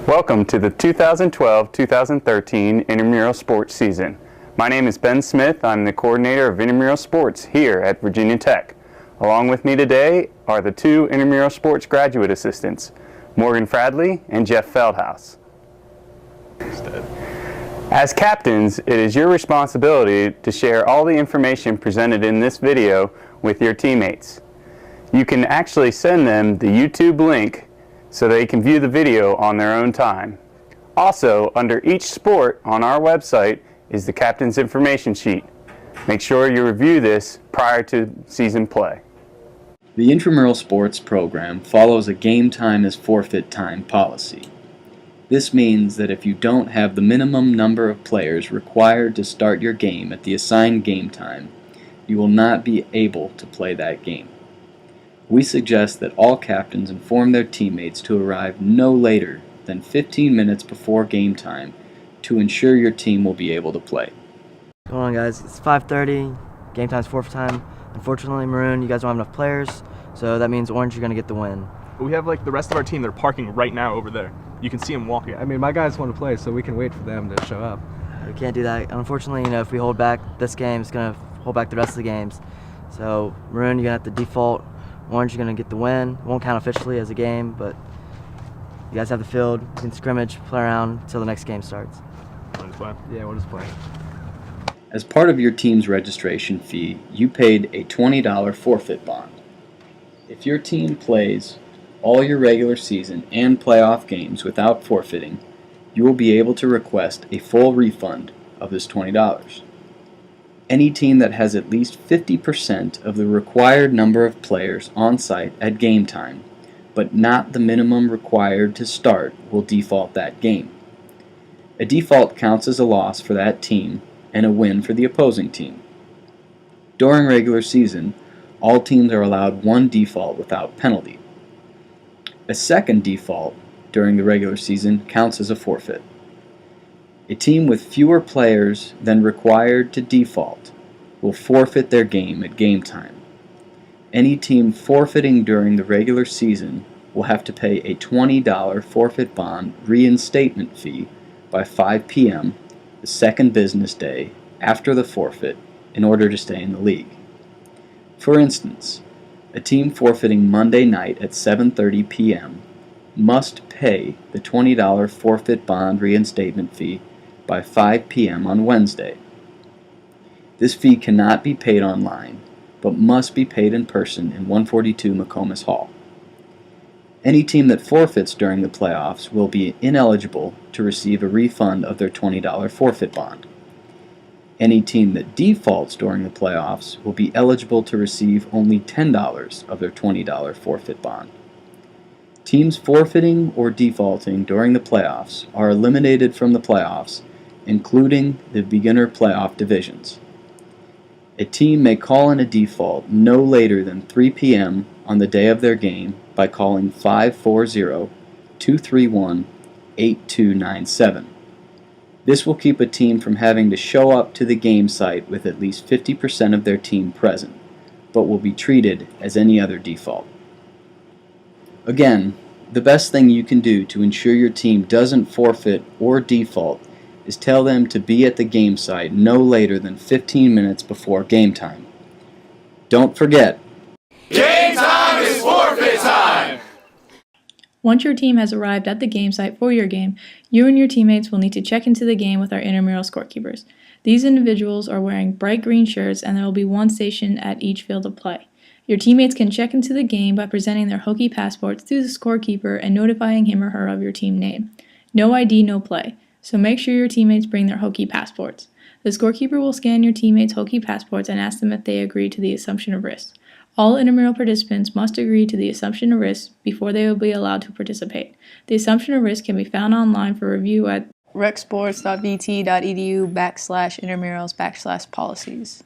Welcome to the 2012-2013 Intramural Sports season. My name is Ben Smith. I'm the coordinator of Intramural Sports here at Virginia Tech. Along with me today are the two Intramural Sports graduate assistants, Morgan Fradley and Jeff Feldhaus. As captains, it is your responsibility to share all the information presented in this video with your teammates. You can actually send them the YouTube link so they can view the video on their own time. Also, under each sport on our website is the captain's information sheet. Make sure you review this prior to season play. The Intramural Sports program follows a game time is forfeit time policy. This means that if you don't have the minimum number of players required to start your game at the assigned game time, you will not be able to play that game. We suggest that all captains inform their teammates to arrive no later than 15 minutes before game time to ensure your team will be able to play. Hold on, guys. It's 5:30. Game time's forfeit time. Unfortunately, Maroon, you guys don't have enough players, so that means Orange, you're going to get the win. We have the rest of our team. They're parking right now over there. You can see them walking. I mean, my guys want to play, so we can wait for them to show up. We can't do that. Unfortunately, if we hold back this game, it's going to hold back the rest of the games. So, Maroon, you're going to have to default. Orange, you're going to get the win. It won't count officially as a game, but you guys have the field. You can scrimmage, play around until the next game starts. Want to play? Yeah, we'll just play. As part of your team's registration fee, you paid a $20 forfeit bond. If your team plays all your regular season and playoff games without forfeiting, you will be able to request a full refund of this $20. Any team that has at least 50% of the required number of players on site at game time, but not the minimum required to start, will default that game. A default counts as a loss for that team and a win for the opposing team. During regular season, all teams are allowed one default without penalty. A second default during the regular season counts as a forfeit. A team with fewer players than required to default will forfeit their game at game time. Any team forfeiting during the regular season will have to pay a $20 forfeit bond reinstatement fee by 5 p.m. the second business day after the forfeit in order to stay in the league. For instance, a team forfeiting Monday night at 7:30 p.m. must pay the $20 forfeit bond reinstatement fee by 5 p.m. on Wednesday. This fee cannot be paid online, but must be paid in person in 142 McComas Hall. Any team that forfeits during the playoffs will be ineligible to receive a refund of their $20 forfeit bond. Any team that defaults during the playoffs will be eligible to receive only $10 of their $20 forfeit bond. Teams forfeiting or defaulting during the playoffs are eliminated from the playoffs, including the beginner playoff divisions. A team may call in a default no later than 3 p.m. on the day of their game by calling 540-231-8297. This will keep a team from having to show up to the game site with at least 50% of their team present, but will be treated as any other default. Again, the best thing you can do to ensure your team doesn't forfeit or default is tell them to be at the game site no later than 15 minutes before game time. Don't forget, Game time is forfeit time! Once your team has arrived at the game site for your game, you and your teammates will need to check into the game with our intramural scorekeepers. These individuals are wearing bright green shirts, and there will be one station at each field of play. Your teammates can check into the game by presenting their Hokie passports to the scorekeeper and notifying him or her of your team name. No ID, no play. So make sure your teammates bring their Hokie passports. The scorekeeper will scan your teammates' Hokie passports and ask them if they agree to the assumption of risk. All intramural participants must agree to the assumption of risk before they will be allowed to participate. The assumption of risk can be found online for review at recsports.vt.edu/intramurals/policies.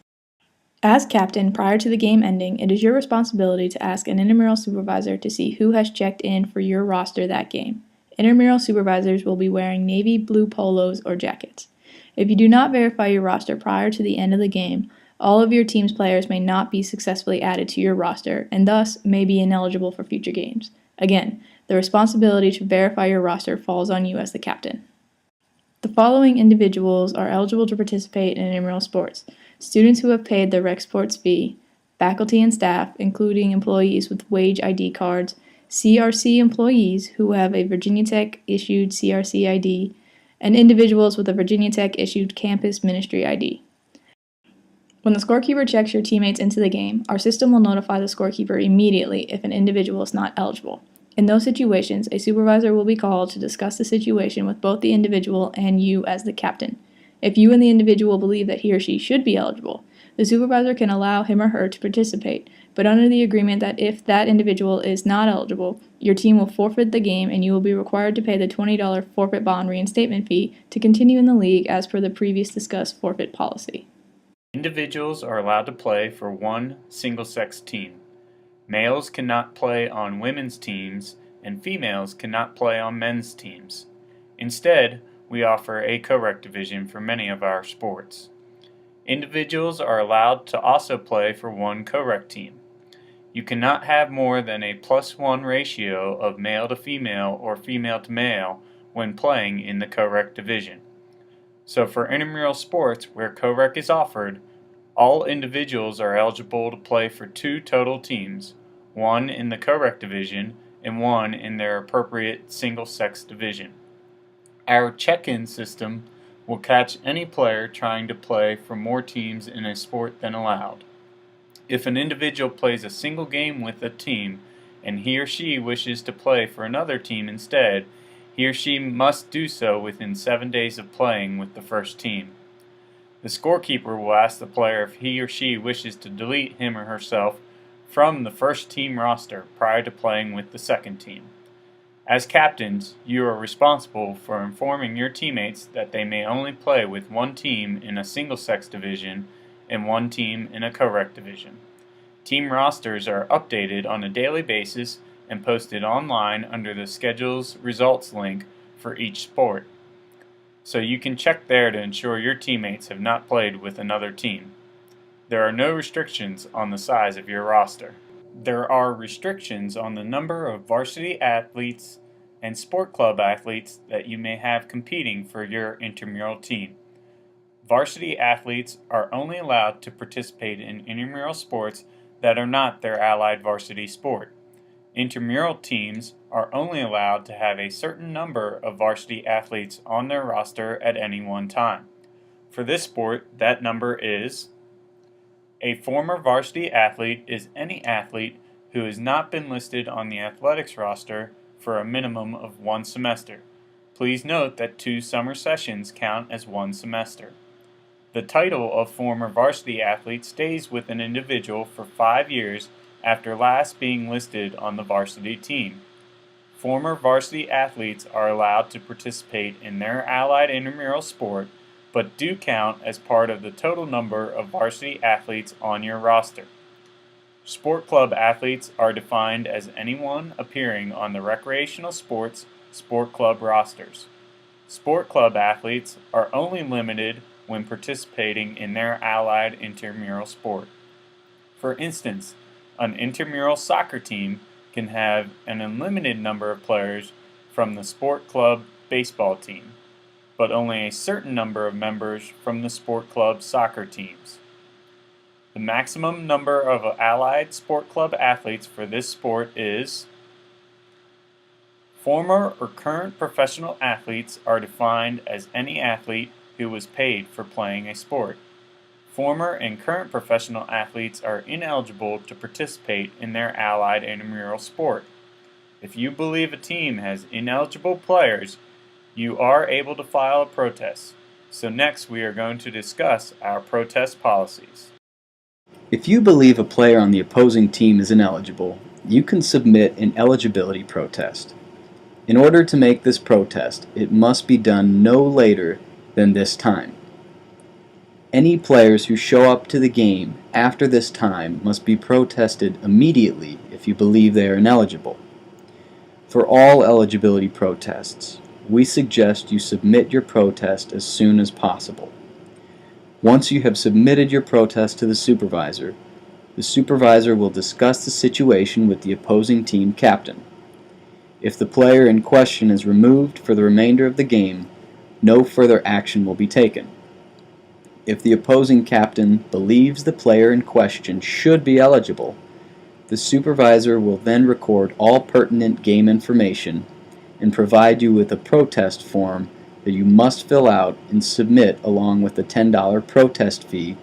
As captain, prior to the game ending, it is your responsibility to ask an intramural supervisor to see who has checked in for your roster that game. Intramural supervisors will be wearing navy blue polos or jackets. If you do not verify your roster prior to the end of the game, all of your team's players may not be successfully added to your roster and thus may be ineligible for future games. Again, The responsibility to verify your roster falls on you as the captain. The following individuals are eligible to participate in intramural sports: students who have paid their rec sports fee, faculty and staff, including employees with wage ID cards, CRC employees who have a Virginia Tech issued CRC ID, and individuals with a Virginia Tech issued campus ministry ID. When the scorekeeper checks your teammates into the game, our system will notify the scorekeeper immediately if an individual is not eligible. In those situations, a supervisor will be called to discuss the situation with both the individual and you as the captain. If you and the individual believe that he or she should be eligible, the supervisor can allow him or her to participate, but under the agreement that if that individual is not eligible, your team will forfeit the game and you will be required to pay the $20 forfeit bond reinstatement fee to continue in the league as per the previous discussed forfeit policy. Individuals are allowed to play for one single-sex team. Males cannot play on women's teams, and females cannot play on men's teams. Instead, we offer a co-rec division for many of our sports. Individuals are allowed to also play for one co-rec team. You cannot have more than a +1 ratio of male to female or female to male when playing in the co-rec division. So for intramural sports where co-rec is offered, all individuals are eligible to play for 2 total teams, one in the co-rec division and one in their appropriate single-sex division. Our check-in system will catch any player trying to play for more teams in a sport than allowed. If an individual plays a single game with a team and he or she wishes to play for another team instead, he or she must do so within 7 days of playing with the first team. The scorekeeper will ask the player if he or she wishes to delete him or herself from the first team roster prior to playing with the second team. As captains, you are responsible for informing your teammates that they may only play with one team in a single-sex division and one team in a co-rec division. Team rosters are updated on a daily basis and posted online under the schedule's results link for each sport. So you can check there to ensure your teammates have not played with another team. There are no restrictions on the size of your roster. There are restrictions on the number of varsity athletes and sport club athletes that you may have competing for your intramural team. Varsity athletes are only allowed to participate in intramural sports that are not their allied varsity sport. Intramural teams are only allowed to have a certain number of varsity athletes on their roster at any one time. For this sport, that number is: a former varsity athlete is any athlete who has not been listed on the athletics roster for a minimum of 1 semester. Please note that 2 summer sessions count as 1 semester. The title of former varsity athlete stays with an individual for 5 years after last being listed on the varsity team. Former varsity athletes are allowed to participate in their allied intramural sport, but do count as part of the total number of varsity athletes on your roster. Sport club athletes are defined as anyone appearing on the recreational sports sport club rosters. Sport club athletes are only limited when participating in their allied intramural sport. For instance, an intramural soccer team can have an unlimited number of players from the sport club baseball team, but only a certain number of members from the sport club soccer teams. The maximum number of allied sport club athletes for this sport is: former or current professional athletes are defined as any athlete who was paid for playing a sport. Former and current professional athletes are ineligible to participate in their allied intramural sport. If you believe a team has ineligible players, you are able to file a protest. So next we are going to discuss our protest policies. If you believe a player on the opposing team is ineligible, you can submit an eligibility protest. In order to make this protest, it must be done no later than this time. Any players who show up to the game after this time must be protested immediately if you believe they are ineligible. For all eligibility protests, we suggest you submit your protest as soon as possible. Once you have submitted your protest to the supervisor will discuss the situation with the opposing team captain. If the player in question is removed for the remainder of the game, no further action will be taken. If the opposing captain believes the player in question should be eligible, the supervisor will then record all pertinent game information and provide you with a protest form that you must fill out and submit along with the $10 protest fee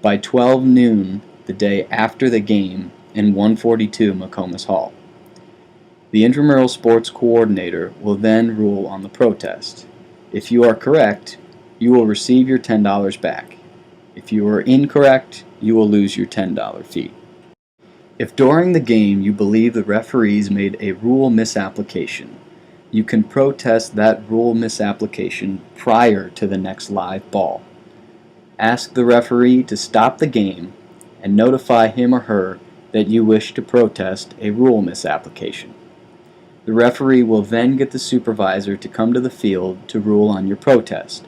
by 12 noon the day after the game in 142 McComas Hall. The Intramural Sports Coordinator will then rule on the protest. If you are correct, you will receive your $10 back. If you are incorrect, you will lose your $10 fee. If during the game you believe the referees made a rule misapplication, you can protest that rule misapplication prior to the next live ball. Ask the referee to stop the game and notify him or her that you wish to protest a rule misapplication. The referee will then get the supervisor to come to the field to rule on your protest.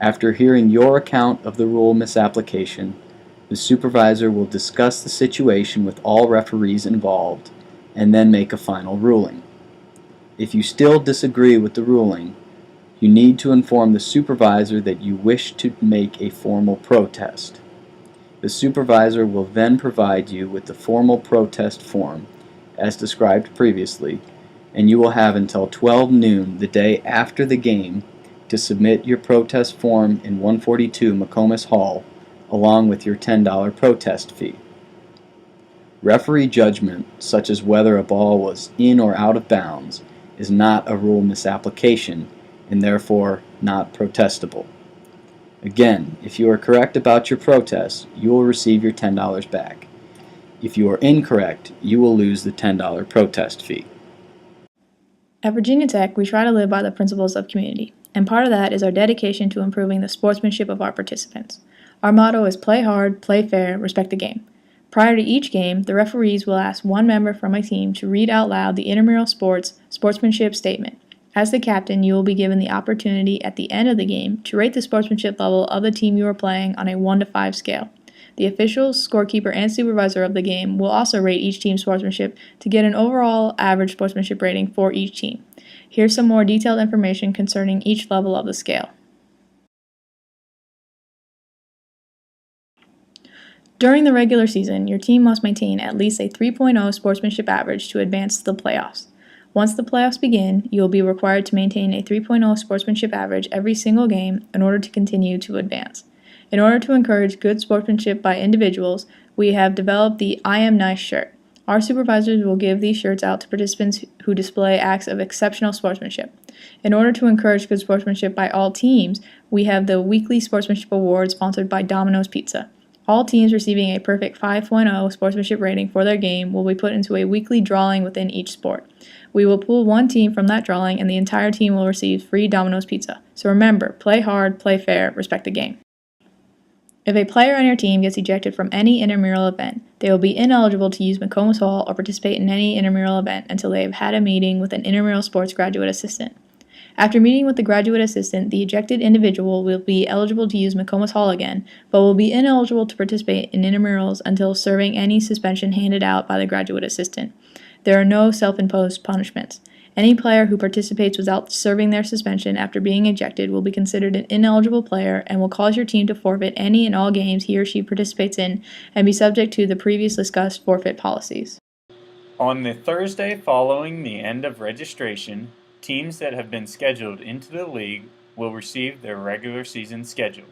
After hearing your account of the rule misapplication, the supervisor will discuss the situation with all referees involved and then make a final ruling. If you still disagree with the ruling, you need to inform the supervisor that you wish to make a formal protest. The supervisor will then provide you with the formal protest form, as described previously, and you will have until 12 noon the day after the game to submit your protest form in 142 McComas Hall along with your $10 protest fee. Referee judgment, such as whether a ball was in or out of bounds, is not a rule misapplication and therefore not protestable. Again, if you are correct about your protest, you will receive your $10 back. If you are incorrect, you will lose the $10 protest fee. At Virginia Tech, we try to live by the principles of community, and part of that is our dedication to improving the sportsmanship of our participants. Our motto is play hard, play fair, respect the game. Prior to each game, the referees will ask one member from a team to read out loud the intramural sportsmanship statement. As the captain, you will be given the opportunity at the end of the game to rate the sportsmanship level of the team you are playing on a 1 to 5 scale. The officials, scorekeeper, and supervisor of the game will also rate each team's sportsmanship to get an overall average sportsmanship rating for each team. Here's some more detailed information concerning each level of the scale. During the regular season, your team must maintain at least a 3.0 sportsmanship average to advance to the playoffs. Once the playoffs begin, you will be required to maintain a 3.0 sportsmanship average every single game in order to continue to advance. In order to encourage good sportsmanship by individuals, we have developed the I Am Nice shirt. Our supervisors will give these shirts out to participants who display acts of exceptional sportsmanship. In order to encourage good sportsmanship by all teams, we have the weekly sportsmanship award sponsored by Domino's Pizza. All teams receiving a perfect 5.0 sportsmanship rating for their game will be put into a weekly drawing within each sport. We will pull one team from that drawing and the entire team will receive free Domino's Pizza. So remember, play hard, play fair, respect the game. If a player on your team gets ejected from any intramural event, they will be ineligible to use McComas Hall or participate in any intramural event until they have had a meeting with an intramural sports graduate assistant. After meeting with the graduate assistant, the ejected individual will be eligible to use McComas Hall again, but will be ineligible to participate in intramurals until serving any suspension handed out by the graduate assistant. There are no self-imposed punishments. Any player who participates without serving their suspension after being ejected will be considered an ineligible player and will cause your team to forfeit any and all games he or she participates in and be subject to the previously discussed forfeit policies. On the Thursday following the end of registration, teams that have been scheduled into the league will receive their regular season schedule.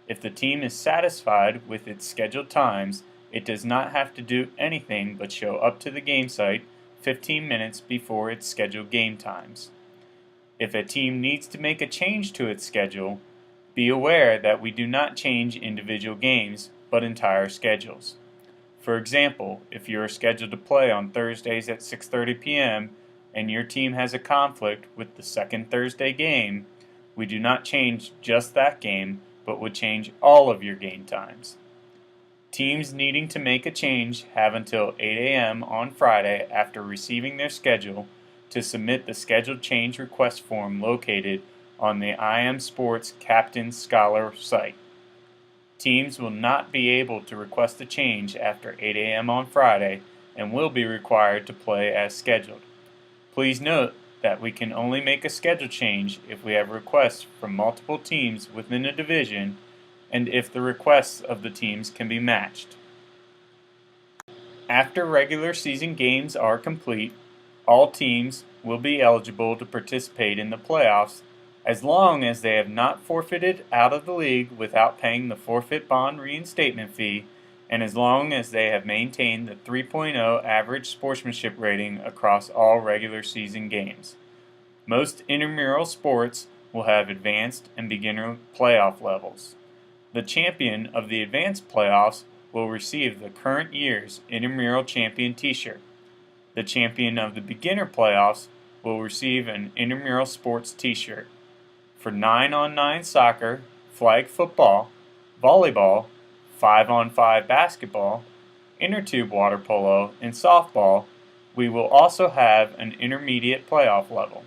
If the team is satisfied with its scheduled times, it does not have to do anything but show up to the game site 15 minutes before its scheduled game times. If a team needs to make a change to its schedule, be aware that we do not change individual games, but entire schedules. For example, if you are scheduled to play on Thursdays at 6:30 p.m., and your team has a conflict with the second Thursday game, we do not change just that game, but would change all of your game times. Teams needing to make a change have until 8 a.m. on Friday after receiving their schedule to submit the scheduled change request form located on the IM Sports Captain Scholar site. Teams will not be able to request a change after 8 a.m. on Friday and will be required to play as scheduled. Please note that we can only make a schedule change if we have requests from multiple teams within a division and if the requests of the teams can be matched. After regular season games are complete, all teams will be eligible to participate in the playoffs as long as they have not forfeited out of the league without paying the forfeit bond reinstatement fee and as long as they have maintained the 3.0 average sportsmanship rating across all regular season games. Most intramural sports will have advanced and beginner playoff levels. The champion of the advanced playoffs will receive the current year's intramural champion t-shirt. The champion of the beginner playoffs will receive an intramural sports t-shirt. For 9-on-9 soccer, flag football, volleyball, 5-on-5 basketball, intertube water polo, and softball, we will also have an intermediate playoff level.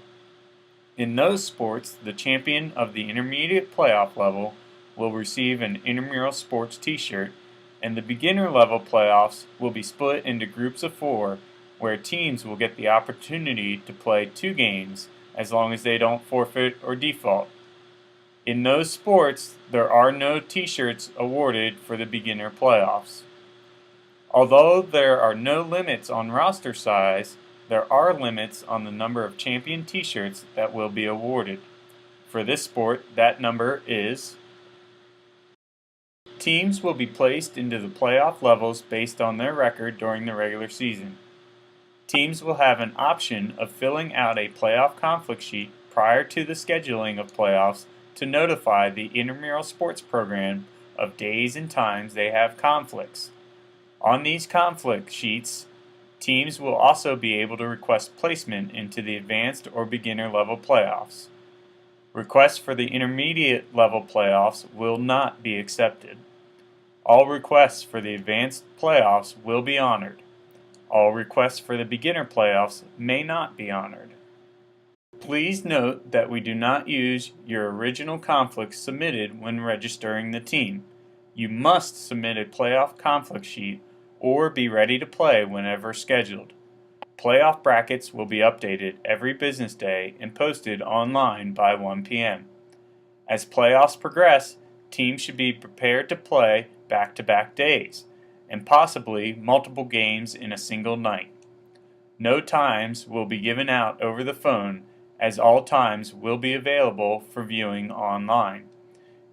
In those sports, the champion of the intermediate playoff level will receive an intramural sports t-shirt, and the beginner level playoffs will be split into groups of 4 where teams will get the opportunity to play 2 games as long as they don't forfeit or default. In those sports, there are no t-shirts awarded for the beginner playoffs. Although there are no limits on roster size, there are limits on the number of champion t-shirts that will be awarded. For this sport, that number is: teams will be placed into the playoff levels based on their record during the regular season. Teams will have an option of filling out a playoff conflict sheet prior to the scheduling of playoffs to notify the intramural sports program of days and times they have conflicts. On these conflict sheets, teams will also be able to request placement into the advanced or beginner level playoffs. Requests for the intermediate level playoffs will not be accepted. All requests for the advanced playoffs will be honored. All requests for the beginner playoffs may not be honored. Please note that we do not use your original conflicts submitted when registering the team. You must submit a playoff conflict sheet or be ready to play whenever scheduled. Playoff brackets will be updated every business day and posted online by 1 p.m. As playoffs progress, teams should be prepared to play back-to-back days, and possibly multiple games in a single night. No times will be given out over the phone, as all times will be available for viewing online.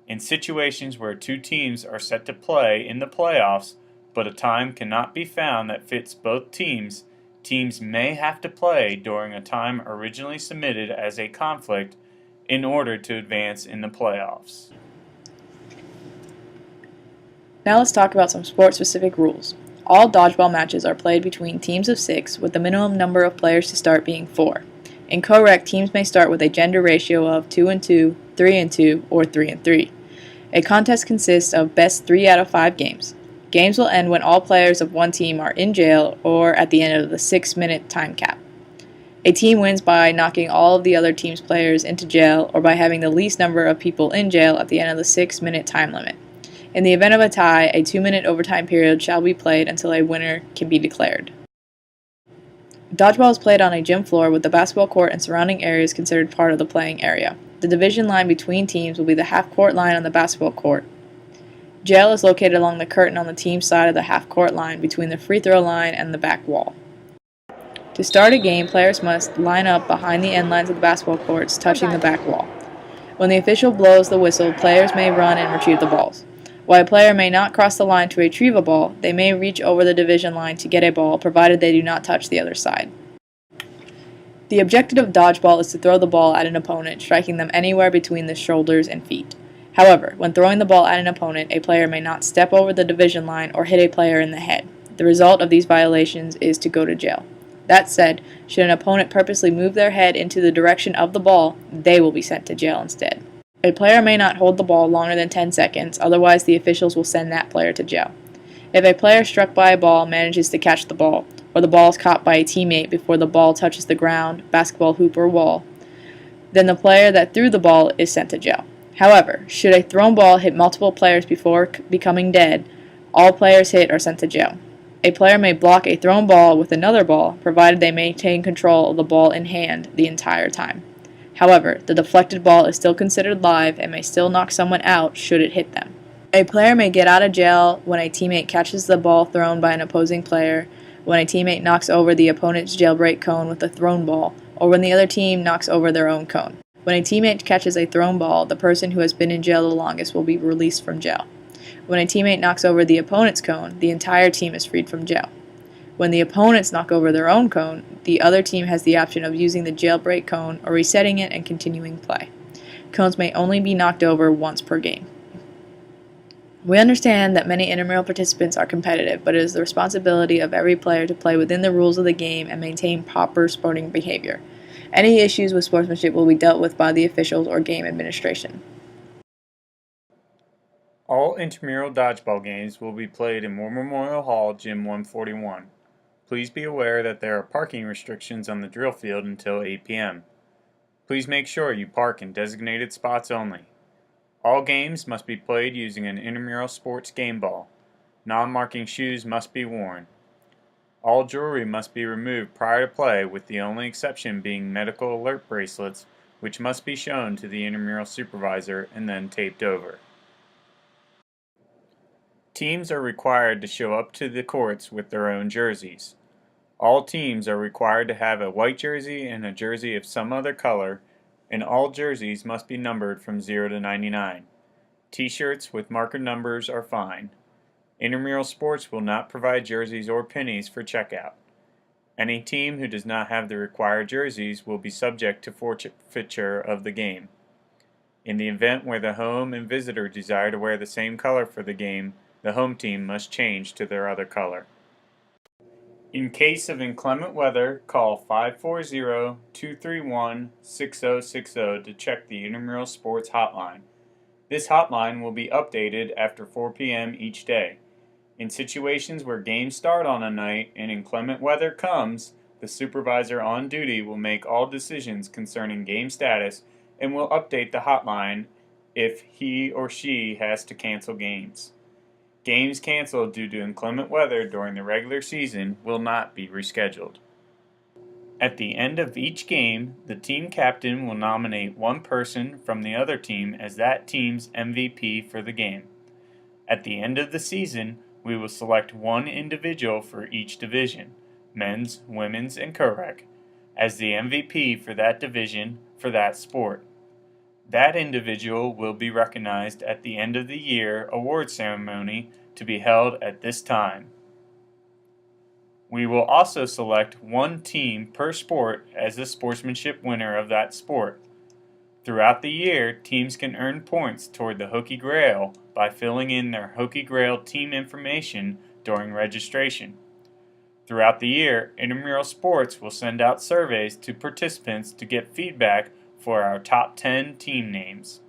In situations where 2 teams are set to play in the playoffs, but a time cannot be found that fits both teams, teams may have to play during a time originally submitted as a conflict in order to advance in the playoffs. Now let's talk about some sport-specific rules. All dodgeball matches are played between teams of 6, with the minimum number of players to start being 4. In co-rec, teams may start with a gender ratio of 2-2, 3-2, or 3-3. A contest consists of best 3 out of 5 games. Games will end when all players of one team are in jail or at the end of the 6-minute time cap. A team wins by knocking all of the other team's players into jail or by having the least number of people in jail at the end of the 6-minute time limit. In the event of a tie, a 2-minute overtime period shall be played until a winner can be declared. Dodgeball is played on a gym floor with the basketball court and surrounding areas considered part of the playing area. The division line between teams will be the half-court line on the basketball court. Jail is located along the curtain on the team's side of the half-court line between the free throw line and the back wall. To start a game, players must line up behind the end lines of the basketball courts, touching the back wall. When the official blows the whistle, players may run and retrieve the balls. While a player may not cross the line to retrieve a ball, they may reach over the division line to get a ball, provided they do not touch the other side. The objective of dodgeball is to throw the ball at an opponent, striking them anywhere between the shoulders and feet. However, when throwing the ball at an opponent, a player may not step over the division line or hit a player in the head. The result of these violations is to go to jail. That said, should an opponent purposely move their head into the direction of the ball, they will be sent to jail instead. A player may not hold the ball longer than 10 seconds, otherwise the officials will send that player to jail. If a player struck by a ball manages to catch the ball, or the ball is caught by a teammate before the ball touches the ground, basketball hoop, or wall, then the player that threw the ball is sent to jail. However, should a thrown ball hit multiple players before becoming dead, all players hit are sent to jail. A player may block a thrown ball with another ball, provided they maintain control of the ball in hand the entire time. However, the deflected ball is still considered live and may still knock someone out should it hit them. A player may get out of jail when a teammate catches the ball thrown by an opposing player, when a teammate knocks over the opponent's jailbreak cone with a thrown ball, or when the other team knocks over their own cone. When a teammate catches a thrown ball, the person who has been in jail the longest will be released from jail. When a teammate knocks over the opponent's cone, the entire team is freed from jail. When the opponents knock over their own cone, the other team has the option of using the jailbreak cone or resetting it and continuing play. Cones may only be knocked over once per game. We understand that many intramural participants are competitive, but it is the responsibility of every player to play within the rules of the game and maintain proper sporting behavior. Any issues with sportsmanship will be dealt with by the officials or game administration. All intramural dodgeball games will be played in War Memorial Hall, Gym 141. Please be aware that there are parking restrictions on the drill field until 8 p.m. Please make sure you park in designated spots only. All games must be played using an intramural sports game ball. Non-marking shoes must be worn. All jewelry must be removed prior to play, with the only exception being medical alert bracelets, which must be shown to the intramural supervisor and then taped over. Teams are required to show up to the courts with their own jerseys. All teams are required to have a white jersey and a jersey of some other color, and all jerseys must be numbered from 0 to 99. T-shirts with marker numbers are fine. Intramural Sports will not provide jerseys or pennies for checkout. Any team who does not have the required jerseys will be subject to forfeiture of the game. In the event where the home and visitor desire to wear the same color for the game, the home team must change to their other color. In case of inclement weather, call 540-231-6060 to check the Intramural Sports hotline. This hotline will be updated after 4 p.m. each day. In situations where games start on a night and inclement weather comes, the supervisor on duty will make all decisions concerning game status and will update the hotline if he or she has to cancel games. Games canceled due to inclement weather during the regular season will not be rescheduled. At the end of each game, the team captain will nominate one person from the other team as that team's MVP for the game. At the end of the season, we will select one individual for each division, men's, women's, and co-rec, as the MVP for that division for that sport. That individual will be recognized at the end of the year award ceremony to be held at this time. We will also select one team per sport as the sportsmanship winner of that sport. Throughout the year, teams can earn points toward the Hokie Grail by filling in their Hokie Grail team information during registration. Throughout the year, Intramural Sports will send out surveys to participants to get feedback for our top 10 team names.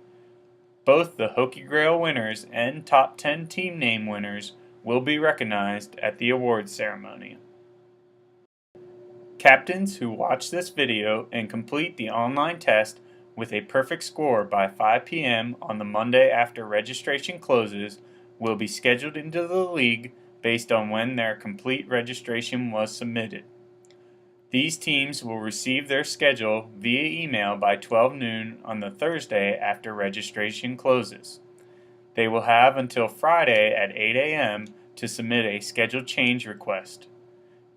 Both the Hokie Grail winners and top 10 team name winners will be recognized at the awards ceremony. Captains who watch this video and complete the online test with a perfect score by 5 p.m. on the Monday after registration closes will be scheduled into the league based on when their complete registration was submitted. These teams will receive their schedule via email by 12 noon on the Thursday after registration closes. They will have until Friday at 8 a.m. to submit a schedule change request.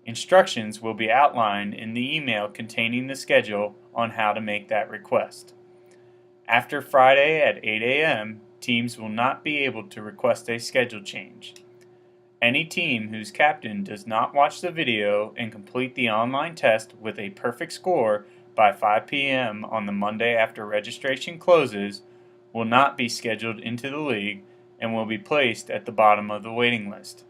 Instructions will be outlined in the email containing the schedule on how to make that request. After Friday at 8 a.m., teams will not be able to request a schedule change. Any team whose captain does not watch the video and complete the online test with a perfect score by 5 p.m. on the Monday after registration closes will not be scheduled into the league and will be placed at the bottom of the waiting list.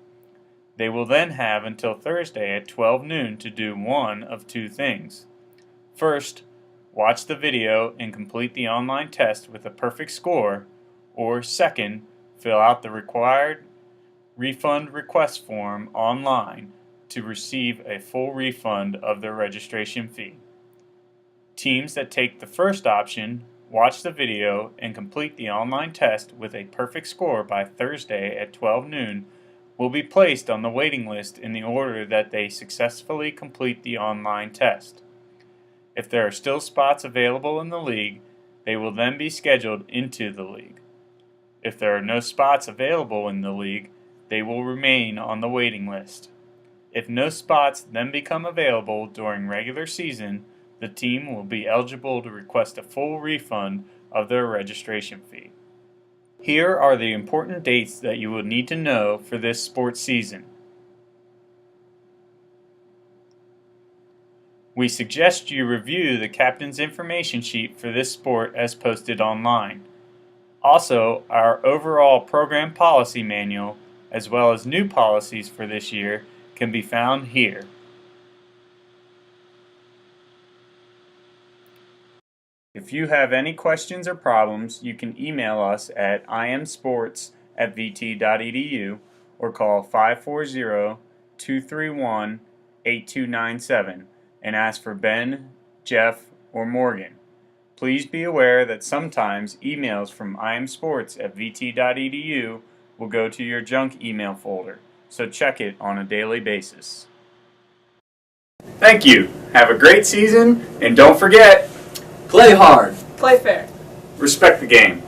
They will then have until Thursday at 12 noon to do one of two things. First, watch the video and complete the online test with a perfect score, or second, fill out the required refund request form online to receive a full refund of their registration fee. Teams that take the first option, watch the video, and complete the online test with a perfect score by Thursday at 12 noon will be placed on the waiting list in the order that they successfully complete the online test. If there are still spots available in the league, they will then be scheduled into the league. If there are no spots available in the league, they will remain on the waiting list. If no spots then become available during regular season, the team will be eligible to request a full refund of their registration fee. Here are the important dates that you will need to know for this sports season. We suggest you review the captain's information sheet for this sport as posted online. Also, our overall program policy manual, as well as new policies for this year, can be found here. If you have any questions or problems, you can email us at imsports@vt.edu or call 540-231-8297 and ask for Ben, Jeff, or Morgan. Please be aware that sometimes emails from imsports@vt.edu will go to your junk email folder, so check it on a daily basis. Thank you. Have a great season, and don't forget, Play hard. Play fair. respect the game.